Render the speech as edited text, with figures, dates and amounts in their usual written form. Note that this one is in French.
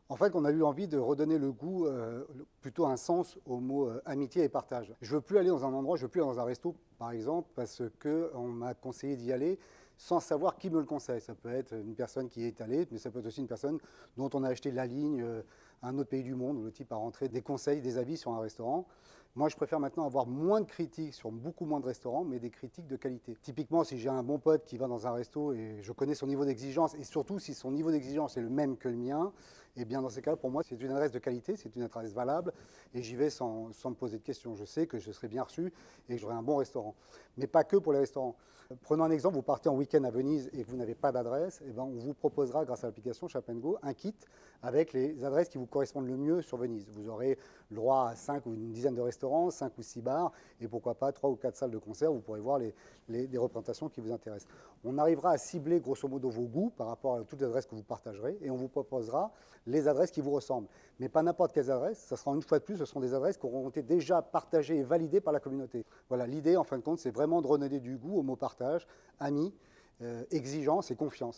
En fait, on a eu envie de redonner le goût, plutôt un sens au mot amitié et partage. Je ne veux plus aller dans un endroit, je ne veux plus aller dans un resto, par exemple, parce qu'on m'a conseillé d'y aller sans savoir qui me le conseille. Ça peut être une personne qui est allée, mais ça peut être aussi une personne dont on a acheté la ligne, un autre pays du monde, où le type a rentré des conseils, des avis sur un restaurant. Moi, je préfère maintenant avoir moins de critiques sur beaucoup moins de restaurants, mais des critiques de qualité. Typiquement, si j'ai un bon pote qui va dans un resto et je connais son niveau d'exigence, et surtout si son niveau d'exigence est le même que le mien, eh bien dans ces cas, pour moi, c'est une adresse de qualité, c'est une adresse valable, et j'y vais sans me poser de questions. Je sais que je serai bien reçu et que j'aurai un bon restaurant. Mais pas que pour les restaurants. Prenons un exemple, vous partez en week-end à Venise et que vous n'avez pas d'adresse, eh ben on vous proposera, grâce à l'application Shop Go, un kit avec les adresses qui vous correspondent le mieux sur Venise. Vous aurez le droit à 5 ou une dizaine de restaurants, 5 ou 6 bars, et pourquoi pas 3 ou 4 salles de concert, où vous pourrez voir les représentations qui vous intéressent. On arrivera à cibler grosso modo vos goûts par rapport à toutes les adresses que vous partagerez, et on vous proposera les adresses qui vous ressemblent. Mais pas n'importe quelles adresses, ça sera une fois de plus, ce sont des adresses qui auront été déjà partagées et validées par la communauté. Voilà, l'idée en fin de compte, c'est vraiment de redonner du goût au mot partage, ami, exigence et confiance.